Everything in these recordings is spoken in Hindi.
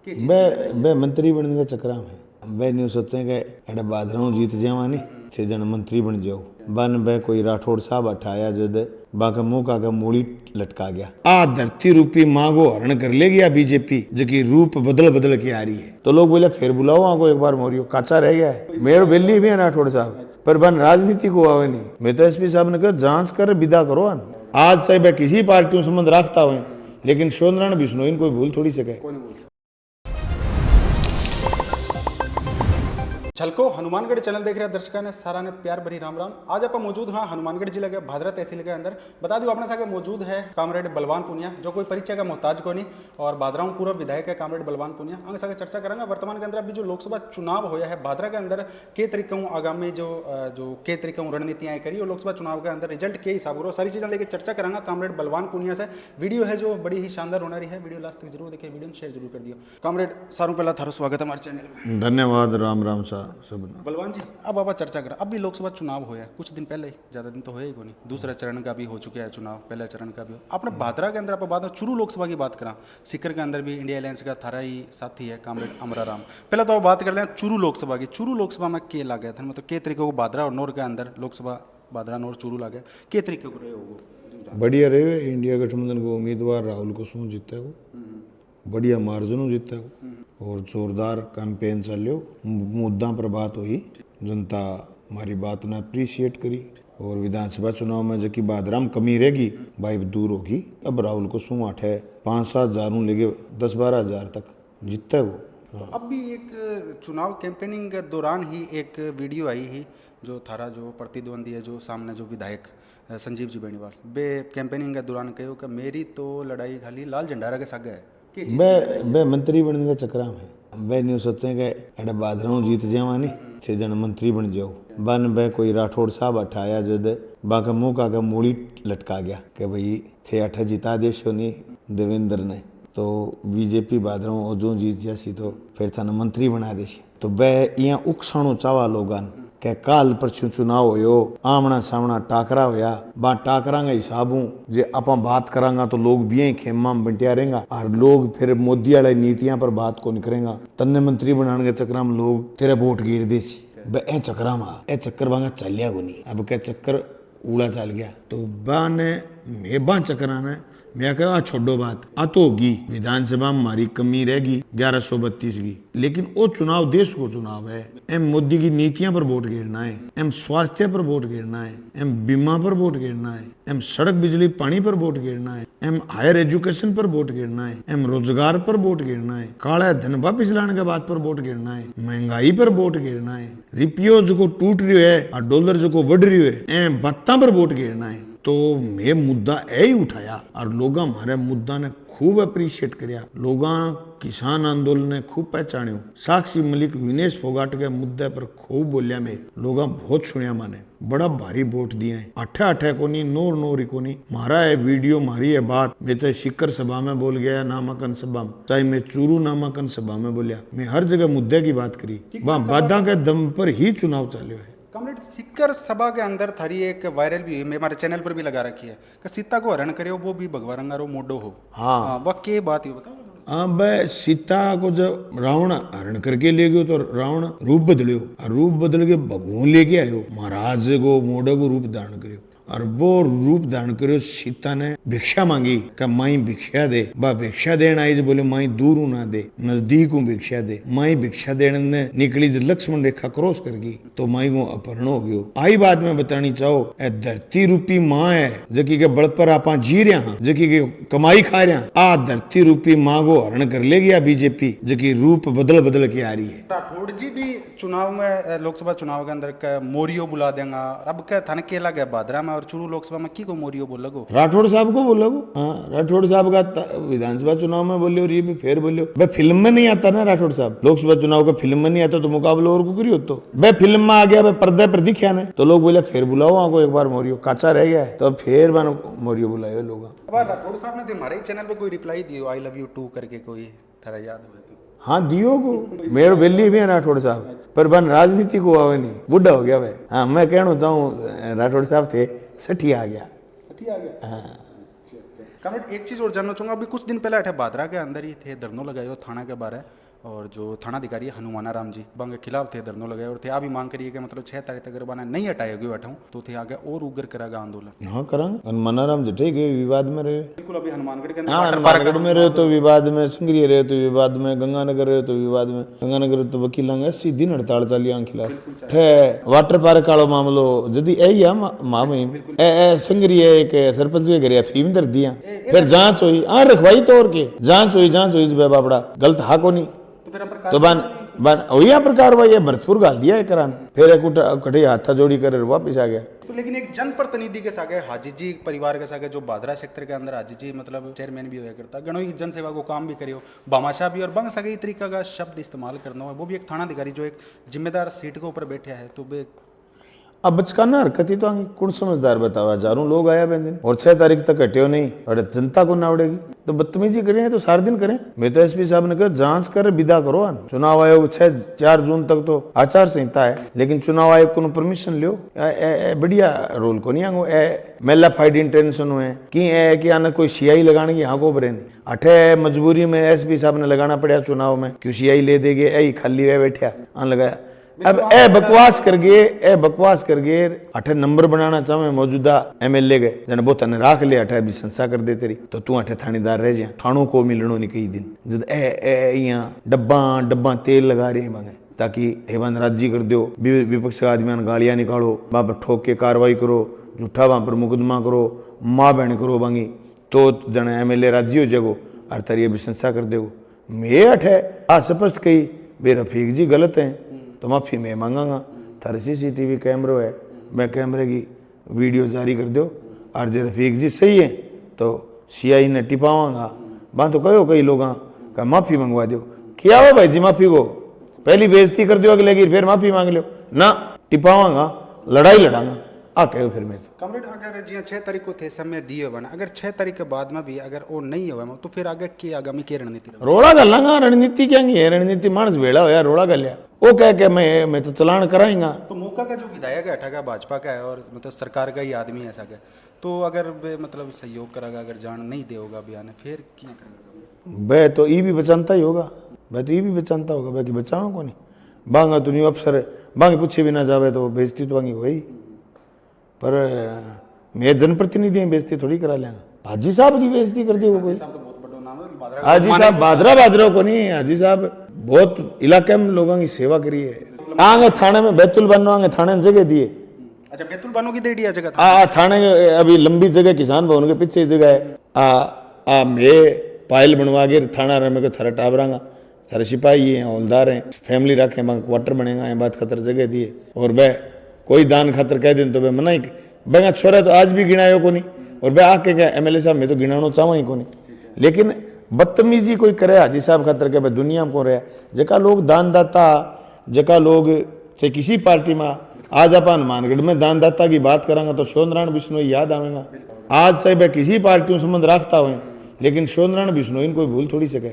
मैं मंत्री बनने का चक्रा में मैं न्यू सोचे कि एडा बादराऊ जीत जावा नहीं थे जन मंत्री बन जाओ बन बे कोई राठौड़ साहब हटाया जद बाका मुंह का मूड़ी लटका गया आ धरती रूपी माँ को हरण कर ले गया बीजेपी जो कि रूप बदल बदल के आ रही है। तो लोग बोले फिर बुलाओ आको एक बार मोरियो काचा रह गया है मेरे बेली भी है राठौड़ साहब पर बन राजनीति को आवे नहीं। मैं तो एसपी साहब ने कहा जांच कर विदा करो आज से वह किसी पार्टी में संबंध रखता हुए लेकिन सोनरायण बिश्नोई कोई भूल थोड़ी सके। झलको हनुमानगढ़ चैनल देख रहे दर्शकों ने सारा ने प्यार भरी राम राम। आज आप मौजूद हाँ हनुमानगढ़ जिले के भादरा तहसील के अंदर बता दूं अपने साथ मौजूद है कामरेड बलवान पुनिया जो कोई परिचय का मोहताज को नहीं और भादराऊ पूर्व विधायक है कामरेड बलवान पुनिया। अंग साथ चर्चा करेंगे वर्तमान के अंदर अभी जो लोकसभा चुनाव होया है भादरा के अंदर के तरीकों आगामी जो के तरीकों रणनीतियां करी और लोकसभा चुनाव के अंदर रिजल्ट के हिसाब हो सारी चीजें लेकर चर्चा करेंगे कामरेड बलवान पुनिया से। वीडियो है जो बड़ी ही शानदार होना रही है, वीडियो लास्ट तक जरूर देखिए, वीडियो शेयर जरूर कर दियो। कामरेड सारों पहला थारो स्वागत है हमारे चैनल में। धन्यवाद राम राम साहब सब बलवान जी अब आप चर्चा करें अभी लोकसभा चुनाव होया कुछ दिन पहले ही, ज्यादा दिन तो होया ही को नहीं, दूसरा चरण का भी हो चुका है चुनाव, पहले चरण का भी हो। आपने भादरा के अंदर आप बात चुरू लोकसभा की बात करा, सीकर के अंदर भी इंडिया अलायंस का थारा ही साथी है कामरेड अमराराम। पहले तो बात कर लें चुरू लोकसभा की। चुरू लोकसभा में के ला गया था मतलब के तरीके को भादरा और नौर के अंदर लोकसभा भादरा नौर चुरू ला गया के तरीके को रहे हो बढ़िया रहे। इंडिया गठबंधन को उम्मीदवार राहुल को जीता को बढ़िया मार्जिन जीता को और जोरदार कैंपेन चलो, मुद्दा पर बात हुई, जनता हमारी बात ने अप्रिशिएट करी और विधानसभा चुनाव में जो कि बादराम कमी रहेगी भाई दूर होगी। अब राहुल को सूँ आठ है 5-7 हज़ार लेके 10-12 हज़ार तक जीतता है वो। अब भी एक चुनाव कैंपेनिंग के दौरान ही एक वीडियो आई ही जो थारा जो प्रतिद्वंदी है जो सामने जो विधायक संजीव जी बेनीवाल बे कैंपेनिंग के दौरान कहो कि मेरी तो लड़ाई खाली लाल झंडारा के साथ है। मैं मंत्री बनने का चक्रा में मैं न्यू सोचे कि एडा बादराऊ जीत जावा नहीं थे जन मंत्री बन जाओ बन बे कोई राठौड़ साहब हटाया जद बाका मुंह का मूड़ी लटका गया कि भाई थे 8 जिता देशो नहीं देवेंद्र ने तो बीजेपी बादराऊ जो जीत जासी तो फिर थाने मंत्री बना देसी। तो बे यहाँ उकसाणो चावा लोगान के काल परसों चुनाव होयो आमना सामना टाकरा होया बा टाकरा के हिसाबों जे अपा बात करांगा तो लोग भी खेमा में बंटिया रहेगा और लोग फिर मोदी वाले नीतियां पर बात को नहीं करेंगा। तन्ने मंत्री बनाने के चक्कर में लोग तेरे वोट गिर देसी ए चक्कर में ए चक्कर बांगा चलिया को नहीं। अब क्या चक्कर उड़ा चल गया तो बा ने मेबा चक्करा ने मैं कहा छोड़ो बात आ तो होगी विधानसभा में हमारी कमी रहेगी 1132 की, लेकिन वो चुनाव देश को चुनाव है। एम मोदी की नीतियां पर वोट गिरना है, एम स्वास्थ्य पर वोट गिरना है, एम बीमा पर वोट गिरना है, एम सड़क बिजली पानी पर वोट गिरना है, एम हायर एजुकेशन पर वोट गिरना है, एम रोजगार पर वोट गिरना है, काला धन वापिस लाने के बात पर वोट गिरना है, महंगाई पर वोट गिरना है, रुपयो जो टूट रही है और डॉलर जो बढ़ रही है एम बातों पर वोट गिरना है। तो मैं मुद्दा यही उठाया और लोग हमारे मुद्दा ने खूब अप्रिशिएट किया, लोग किसान आंदोलन ने खूब पहचान्यो, साक्षी मलिक विनेश फोगाट के मुद्दे पर खूब बोलिया, में लोग बहुत सुनिया, माने बड़ा भारी वोट दिया है। 8 को नहीं नोर को नहीं मारा है वीडियो मारी है बात। मैं चाहे सीकर सभा में बोल गया नामांकन सभा में, चाहे मैं चूरू नामांकन सभा में बोलिया, मैं हर जगह मुद्दे की बात करी, वहाँ बाधा के दम पर ही चुनाव चले है। कामरेड सीकर सभा के अंदर थारी एक वायरल भी हुई, हमारे चैनल पर भी लगा रखी है कि सीता को हरण करे वो भी भगवा रंगारो मोडो हो। हाँ वह के बात है बताओ। हाँ भाई सीता को जब रावण हरण करके ले गयो तो रावण रूप बदलियो और रूप बदल के भगवान लेके आयो, महाराज को मोडो को रूप धारण करियो और वो रूप धारण करियो। सीता ने भिक्षा मांगी कि माई भिक्षा दे, बा भिक्षा देना आई बोले माई दूर ना दे नजदीक हूँ भिक्षा दे। माई भिक्षा देने ने निकली जब लक्ष्मण रेखा क्रॉस कर गई तो माई को अपहरण हो गयो। आई बात में बतानी चाहो ए धरती रूपी माँ है जकी के बल पर आप जी रहे हैं, जकी के कमाई खा रहे हैं, आ धरती रूपी माँ को हरण कर ले गया बीजेपी जकी रूप बदल बदल के आ रही है। राठौड़ जी भी चुनाव में लोकसभा चुनाव के अंदर मोरियो बुला देंगे, अब क्या थाने के लगे भादरा में और चुरू लोकसभा में की को मोरियो बोल लगो राठौड़ साहब को बोलो। हाँ राठौड़ साहब का विधानसभा चुनाव में बोलियो और ये भी फिर बोलियो। भाई फिल्म में नहीं आता ना राठौड़ साहब, लोकसभा चुनाव का फिल्म में नहीं आता तो मुकाबला और को करियो। तो भाई फिल्म में आ गया भाई पर्दे पर दिखा ने तो लोग बोले फिर बुलाओ आपको एक बार मोरियो, काचा रह गया है तो फिर मैंने मोरियो बुलाए लोग। राठौड़ साहब ने हमारे चैनल पे कोई रिप्लाई दियो आई लव यू टू करके, कोई थारा याद हो? हाँ दियो को मेरे बेली भी है राठौड़ साहब पर बन राजनीति को आवे नहीं, बुढ़ा हो गया भाई। हाँ मैं कहना चाहूँ राठौड़ साहब थे 60 आ गया। 60 आ गया। हाँ कमेंट एक चीज़ और जानना चाहूँगा, अभी कुछ दिन पहले अठे बादरा के अंदर ही थे धरनों लगाए हो थाना के बारे, और जो थाना अधिकारी है हनुमाना राम जी बंग के खिलाफ थे धरनों लगाए, और थे अभी मांग करिए कि मतलब 6 तारीख तक अगर बना नहीं हटाएगी बैठाऊँ तो थे आगे और उग्र करेगा आंदोलन। हाँ करेंगे। हनुमानाराम जटे गए विवाद में रहे। बिल्कुल, अभी हनुमानगढ़ के हाँ हनुमानगढ़ में रहे तो विवाद में, संग्रिय रहे तो विवाद में, गंगानगर रहे तो विवाद में। गंगानगर तो वकील 80 दिन हड़ताल चली आंख खिलाफ थे। वाटर पार्क वालो मामलो जदी यही है मामी संग्रिय एक सरपंच के घर फीम दर दिया, फिर जांच हुई, हाँ रखवाई तौर के जांच हुई बाबड़ा गलत हा को नहीं तो बन वही पर कार्रवाई है, भरतपुर गाल दिया है करान, फिर एक कटे हाथा जोड़ी कर वापिस आ गया। तो लेकिन एक जनप्रतिनिधि के सागे हाजी जी परिवार के सागे जो बादरा सेक्टर के अंदर हाजी जी मतलब चेयरमैन भी होया करता, गणों ही जन सेवा को काम भी करियो, बामाशाह भी, और बंग सगे तरीका का शब्द इस्तेमाल करना हो, वो भी एक थाना अधिकारी जो एक जिम्मेदार सीट के ऊपर बैठा है। तो बे अब बचकाना हरकत ही तो आगे कौन समझदार बतावा, हजारों लोग आया बहन दिन और 6 तारीख तक हटे नहीं, और जनता को ना उड़ेगी तो बदतमीजी करें तो सारे दिन करें। मैं तो एसपी साहब ने कहा जांच कर विदा करो। चुनाव आयोग 4 जून तक तो आचार संहिता है, लेकिन चुनाव आयोग को परमिशन लियो, बढ़िया रोल को नहीं आंगो मेला फाइड इंटेंशन हुए कि आना कोई सीआई लगाने की यहाँ को बरे नहीं अठे मजबूरी में एसपी साहब ने लगाना पड़ा चुनाव में, क्यों सीआई ले देगे ऐ खाली है बैठा आन लगाया। अब बकवास कर गए अठे नंबर बनाना चाहे मौजूदा एमएलए गए जन वो तने राख ले अठे भी संसा कर दे तेरी तो तू अठे थानेदार रह जा, थानों को मिलनो नहीं कई दिन जद यहाँ डब्बा तेल लगा रहे मांगे ताकि हेवन राजी कर दो, विपक्ष का आदमी गालियां निकालो, वहां पर ठोक के कार्रवाई करो, झूठा वहां पर मुकदमा करो, माँ बहन करो बांगी तो जन एमएलए राजी हो जागो और तारी भी संसा कर देगो। मैं अठे स्पष्ट कही बे रफीक जी गलत है तो माफ़ी मैं मांगांगा, थारे CCTV कैमरा है, मैं कैमरे की वीडियो जारी कर दो, और जे रफीक जी सही है तो CI ने टिपावांगा, बात तो कहो कई लोग का माफ़ी मंगवा दो। क्या हो भाई जी माफ़ी को पहली बेइज्जती कर दो अगले की, फिर माफ़ी मांग लो ना, टिपावांगा लड़ाई लड़ांगा आ कहो फिर मैं तो। कमरेड अगर जी 6 तारीख को थे समय दिए बना, अगर 6 तारीख के बाद में भी अगर वो नहीं हुआ तो फिर आगे की आगामी की रणनीति रोड़ा गलांगा, रणनीति क्या है, रणनीति मानस बेड़ा होया रोड़ा गलिया वो कह के मैं तो चलान कराएंगा। तो मौका का जो विधायक है अठा भाजपा का है और मतलब सरकार का ही आदमी ऐसा का, तो अगर वे मतलब सहयोग करेगा, अगर जान नहीं दे होगा बयान फिर क्या करेगा? वे तो ई भी बचानता ही होगा, वह तो ई भी बचानता होगा, बाकी बचाओ को नहीं बांगा तो नहीं अफसर बांगे पूछे भी ना जावे तो बेइज्जती तो बांगी वही, पर मैं जनप्रतिनिधि बेइज्जती थोड़ी करा लेंगा। हाजी साहब की बेइज्जती कर दी वो कोई, हाजी साहब बादरा को नहीं, हाजी साहब बहुत इलाके में लोगों की सेवा करी है। आगे थाने में बैतुल बानो आगे थाने में जगह दिए, अच्छा बैतुल बानो की दे दिया जगह थाने अभी लंबी जगह किसान भवन के पीछे जगह है। मैं पायल बनवा के थाना रहे को थारा टाबरांगा, थारे सिपाही हैं, हौलदार हैं, फैमिली रखे वहाँ क्वार्टर बनेगा, ये बात खतर जगह दिए, और वह कोई दान खातर कह दें तो वह मना ही वह छोरा तो आज भी गिनायो को नहीं, और वह आके क्या एमएलए साहब मैं तो गिनाना चाहूँ ही को नहीं, लेकिन बदतमीजी कोई करे हाजी साहब खातर के भाई दुनिया में को रहा जका लोग दानदाता, जका लोग चाहे किसी पार्टी में, आज आप हनुमानगढ़ में दानदाता की बात करांगा तो शिवनारायण बिश्नोई याद आवेगा। आज से भाई किसी पार्टी में संबंध रखता हुए, लेकिन शिवनारायण बिश्नोई कोई भूल थोड़ी सके,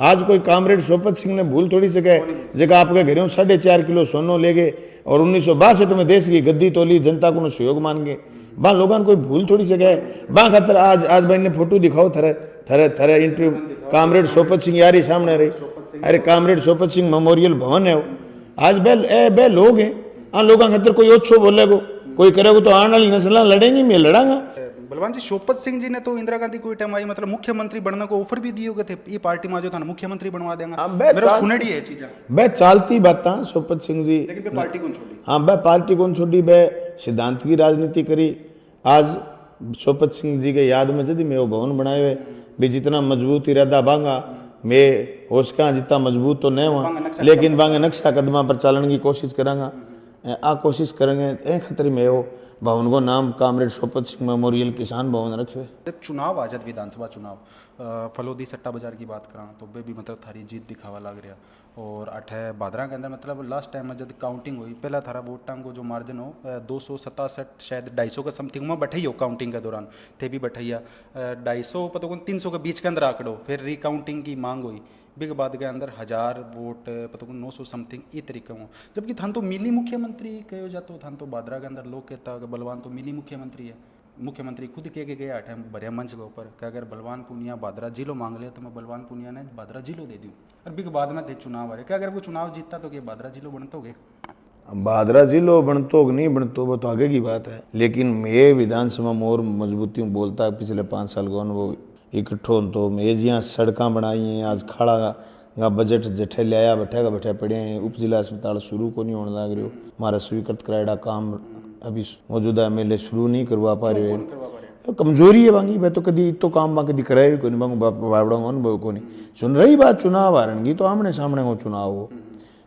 आज कोई कामरेड शोपत सिंह ने भूल थोड़ी सके, जगह आपके घरों 4.5 किलो सोनो ले गए और 1962 में देश की गद्दी तोली, जनता को सहयोग मान गए, वहाँ लोगों कोई भूल थोड़ी सके। वहाँ खातर आज भाई ने फोटो दिखाओ थरे इंटरव्यू कामरेड शोपत सिंह यारी सामने रही, अरे कामरेड शोपत सिंह मेमोरियल भवन है वो, आज बे लोग हैं, हाँ लोगों खातर कोई ओछो बोलेगो, कोई करेगो तो आने वाली नस्लें लड़ेंगी, मैं लड़ांगा। बलवान जी, शोपत सिंह जी ने तो इंदिरा गांधी कोई टाइम आई मतलब मुख्यमंत्री बनने को ऑफर भी दिए थे, ये पार्टी में जो था ना मुख्यमंत्री बनवा देंगे, मेरा सुनेड़ी है चीजें बे चालती बात शोपत सिंह जी, लेकिन पार्टी कौन छोड़ी, हाँ बे पार्टी कौन छोड़ी, बे सिद्धांत की राजनीति करी। आज शोपत सिंह जी के याद में यदि मैं वो भवन बनाए हुए भी जितना मजबूत इरादा बांगा, मैं होशका जितना मजबूत तो नहीं हुआ, लेकिन बांगे नक्शा कदमा पर चलने की कोशिश करांगा, कोशिश करेंगे ए खतरे में हो भवन को नाम कामरेड शोपत सिंह मेमोरियल किसान भवन रखे। चुनाव आजाद विधानसभा चुनाव फलोदी सट्टा बाजार की बात करा तो वे भी मतलब थारी जीत दिखावा लग रहा, और अठे बादरा के अंदर मतलब लास्ट टाइम में जब काउंटिंग हुई पहला थारा वोट टांग को जो मार्जिन हो 267 शायद 250 का समथिंग में बैठाई हो काउंटिंग के दौरान थे भी बैठाइया 250 पता को 300 के बीच के अंदर आंकड़ो, फिर रिकाउंटिंग की मांग हुई बिग बाद के अंदर 1000 वोट पता को 900 समथिंग ये तरीके हो, जबकि थान तो मिली मुख्यमंत्री कहो जातो, थान तो बादरा के अंदर लोग कहता बलवान तो मिली मुख्यमंत्री है, मुख्यमंत्री खुद कह के गया टाइम भरिया मंच के ऊपर कि अगर बलवान पूनिया भादरा जिलो मांग ले तो मैं बलवान पूनिया ने भादरा जिलो दे दूँ। और बिग बाद में थे चुनाव आ रहे, क्या अगर वो चुनाव जीतता तो क्या भादरा जिलो बनतोगे? भादरा जिलो बनतो कि नहीं बनतो वो तो आगे की बात है, लेकिन ये विधानसभा में और मजबूती में बोलता है। पिछले 5 साल को अनुभव इकट्ठो तो मैं यहाँ सड़कें बनाई हैं, आज खड़ा का बजट जठे लिया बैठा पड़े हैं, उप जिला अस्पताल शुरू को नहीं होने लग रही हो, हमारा स्वीकृत कराया काम अभी मौजूदा MLA शुरू नहीं करवा पा रहे हो। कमजोरी है बांगी, मैं तो कभी तो काम बाकी दिख रहा है को नहीं, बाबड़ा अनुभव को नहीं सुन रही बात। चुनाव आ रही तो आमने सामने हो चुनाव हो,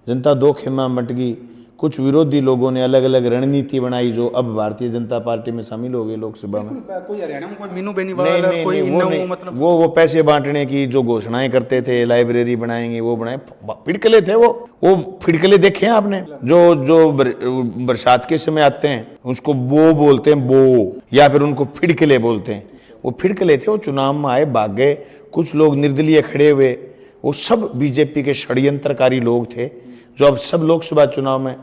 जनता दो खेमा में बट गई। कुछ विरोधी लोगों ने अलग अलग रणनीति बनाई जो अब भारतीय जनता पार्टी में शामिल हो गए लोकसभा में। कोई हरियाणा में कोई मीनू बेनीवाल और कोई इन्नो मतलब वो पैसे बांटने की जो घोषणाएं करते थे, लाइब्रेरी बनाएंगे वो बनाए, फिड़कले थे वो फिड़कले देखे हैं आपने? जो बरसात के समय आते हैं उसको बो बोलते हैं, बो, या फिर उनको फिड़कले बोलते हैं। वो फिड़कले थे, वो चुनाव में आए, भाग गए। कुछ लोग निर्दलीय खड़े हुए, वो सब बीजेपी के षड्यंत्रकारी लोग थे जो अब सब लोकसभा चुनाव में,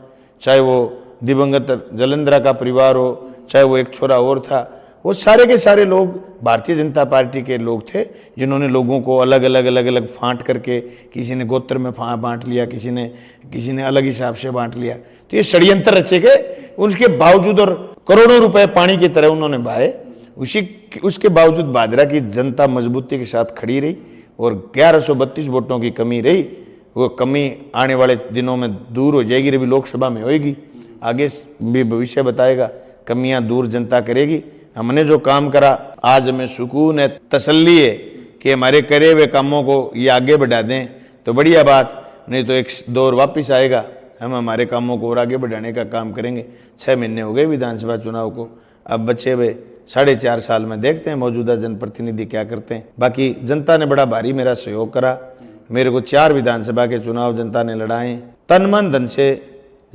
चाहे वो दिवंगत जलेंद्रा का परिवार हो, चाहे वो एक छोरा और था, वो सारे के सारे लोग भारतीय जनता पार्टी के लोग थे जिन्होंने लोगों को अलग अलग फांट करके, किसी ने गोत्र में बांट लिया, किसी ने अलग हिसाब से बांट लिया। तो ये षड्यंत्र रचे गए। उसके बावजूद और करोड़ों रुपए पानी की तरह उन्होंने बहाए, उसके बावजूद भादरा की जनता मजबूती के साथ खड़ी रही और 1132 वोटों की कमी रही। वो कमी आने वाले दिनों में दूर हो जाएगी, अभी लोकसभा में होएगी, आगे भी भविष्य बताएगा। कमियां दूर जनता करेगी। हमने जो काम करा, आज हमें सुकून है, तसल्ली है कि हमारे करे हुए कामों को ये आगे बढ़ा दें तो बढ़िया बात, नहीं तो एक दौर वापस आएगा। हम हमारे कामों को और आगे बढ़ाने का काम करेंगे। 6 महीने हो गए विधानसभा चुनाव को, अब बचे हुए 4.5 साल में देखते हैं मौजूदा जनप्रतिनिधि क्या करते हैं। बाकी जनता ने बड़ा भारी मेरा सहयोग करा। मेरे को 4 विधानसभा के चुनाव जनता ने लड़ाए, तन मन धन से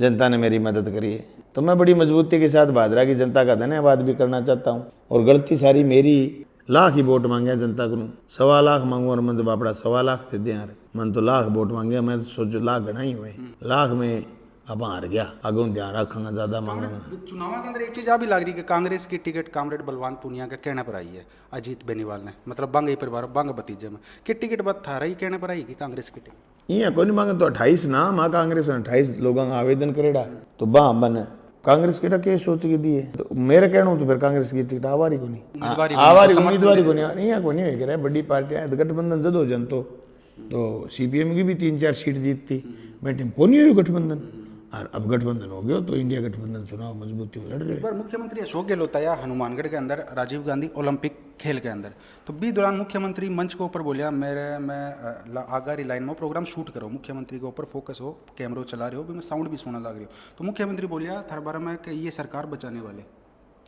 जनता ने मेरी मदद करी है। तो मैं बड़ी मजबूती के साथ भादरा की जनता का धन्यवाद भी करना चाहता हूँ। और गलती सारी मेरी, लाख ही वोट मांगे जनता को, 1.25 लाख मांगू और मन तो बापड़ा 1.25 लाख दे दे यार, मन तो लाख वोट मांगे। मैं सोचो लाख घना ही हुए, लाख में अब हार गया, आगे ध्यान रखूंगा, ज्यादा मांगूंगा। चुनाव के अंदर एक चीज आ भी लग रही है कि कांग्रेस की टिकट कामरेड बलवान पूनिया के कहने पर आई है, अजीत बेनीवाल ने, मतलब बांगे परिवार बांगे भतीजे में कि टिकट बत था रही कहने पर आई कि कांग्रेस की टिकट यहाँ कोई नहीं मांगे तो 28 नाम आ कांग्रेस ने 28 लोगों का आवेदन करेड़ा तो बाह बने कांग्रेस की के सोच के दिए। तो मेरे कहना तो फिर कांग्रेस की टिकट आवारी को नहीं, आवारी उम्मीदवारी को नहीं, यहाँ को नहीं हो रहा। बड़ी पार्टियां गठबंधन जद हो जन तो CPM की भी 3-4 सीट जीतती, बैठे को नहीं हुई गठबंधन। और अब गठबंधन हो गया तो इंडिया गठबंधन चुनाव मजबूती में लड़ रहे हैं। मुख्यमंत्री अशोक गहलोत आया हनुमानगढ़ के अंदर राजीव गांधी ओलंपिक खेल के अंदर, तो बी दौरान मुख्यमंत्री मंच के ऊपर बोलिया मैं आगारी लाइन में प्रोग्राम शूट करो, मुख्यमंत्री के ऊपर फोकस हो, कैमरा चला रहे हो, भी मैं साउंड भी सुनने लग रही हो। तो मुख्यमंत्री बोलिया थर बार में कि ये सरकार बचाने वाले,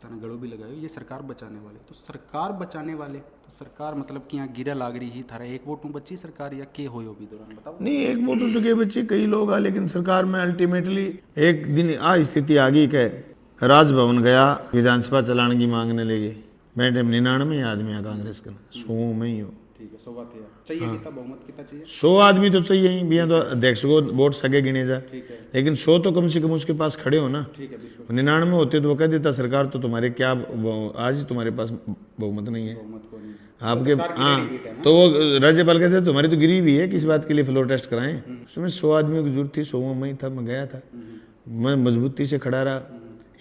तना गड़ो भी लगायो, ये सरकार बचाने वाले। तो सरकार बचाने वाले तो सरकार मतलब कि यहाँ गिरा लाग रही ही, थारा एक वोट में बची सरकार या के हो भी दौरान बताओ? नहीं, एक वोट तो के बच्चे कई लोग आ, लेकिन सरकार में अल्टीमेटली एक दिन आ स्थिति आ गई कि राजभवन गया विधानसभा चलाने की मांगने लगे। मैं 99 आदमी है कांग्रेस का, 100 में ही हो। ठीक है, 100 बात है। चाहिए कितना बहुमत कितना चाहिए? 100 आदमी तो चाहिए ही भैया, तो अध्यक्ष को वोट सके गिने जा, लेकिन 100 तो कम से कम उसके पास खड़े हो ना। 99 होते तो वो कह देता सरकार तो तुम्हारे क्या, आज तुम्हारे पास बहुमत नहीं है आपके। हाँ, तो वो राज्यपाल कहते तुम्हारी तो गिरी हुई है, किस बात के लिए फ्लोर टेस्ट कराएं। उसमें 100 आदमियों की जरूरत थी, 100 में ही था, मैं गया था, मैं मजबूती से खड़ा रहा,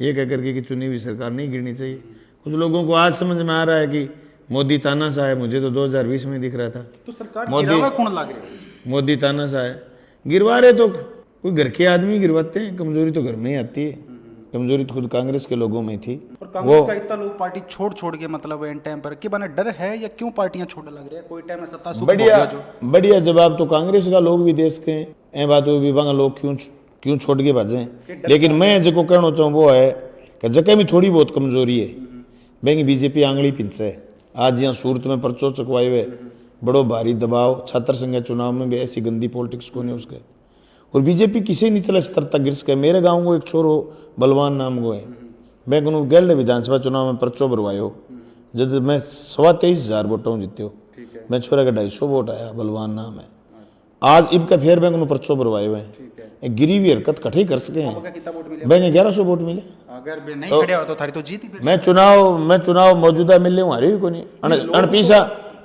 ये कह करके कि चुनी हुई सरकार नहीं गिरनी चाहिए। कुछ लोगों को आज समझ में आ रहा है कि मोदी तानाशाह है, मुझे तो 2020 में दिख रहा था। तो सरकार गिरावा कौन लग रहा है? मोदी तानाशाह है, गिरवा रहे तो कोई घर के आदमी गिरवाते हैं, कमजोरी तो घर में ही आती है, कमजोरी तो खुद कांग्रेस के लोगों में थी। और कांग्रेस का इतना लोग पार्टी छोड़ के मतलब एंड टाइम पर कि बने डर है या क्यों पार्टियां छोड़ने लग रही है? कोई टाइम में सत्ता सुख बढ़िया जवाब तो कांग्रेस का लोग भी देश के ए बात भी बांगा लोग क्यों छोड़ के भाजे। लेकिन मैं जो कहना चाहूँ वो है कि जगह में थोड़ी बहुत कमजोरी है, बैंक बीजेपी आंगली पिंचे। आज यहाँ सूरत में पर्चो चकवाए हुए, बड़ो भारी दबाव, छात्र संघ चुनाव में भी ऐसी गंदी पॉलिटिक्स को नहीं उसके, और बीजेपी किसी निचले स्तर तक गिर सके। मेरे गांव को एक छोरो बलवान नाम को है, मैं कहूँ गैल विधानसभा चुनाव में पर्चो भरवायो, जब मैं 23,000 वोटों जीते हो, मैं छोरा का 250 वोट आया, बलवान नाम है। आज इब का फेर बैंक पर्चो भरवाए हुए हैं, गिरी हुई हरकत कठे कर सके हैं, बैंक 1100 वोट मिले। अगर वे नहीं खड़े हो तो थारी तो जीत ही फिर। मैं चुनाव मौजूदा मिलने हूँ हारी को नहीं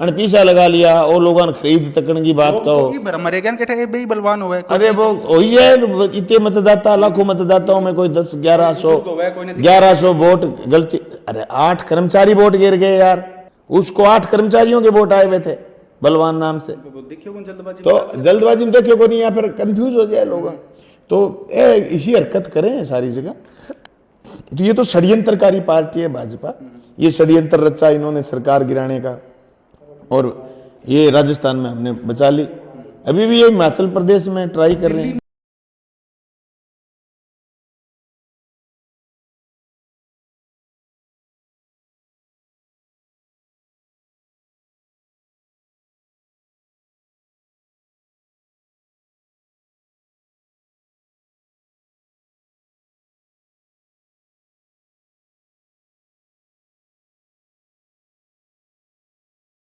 अनपीसा लगा लिया वो लोगों ने खरीद तकन की बात कहो। मरेगन के ठे बे बलवान होवे अरे वो वही है इतने मतदाता लाखों मतदाताओं में कोई 1100 वोट गलती। अरे 8 कर्मचारी वोट गिर गए यार, उसको 8 कर्मचारियों के वोट आए हुए थे बलवान नाम से। तो जल्दबाजी में देखियो को नहीं या फिर कंफ्यूज हो जाए लोग। तो इसी हरकत करें सारी जगह। तो ये तो षड्यंत्रकारी पार्टी है भाजपा, ये षड्यंत्र रचा इन्होंने सरकार गिराने का, और ये राजस्थान में हमने बचा ली, अभी भी ये हिमाचल प्रदेश में ट्राई कर रहे हैं।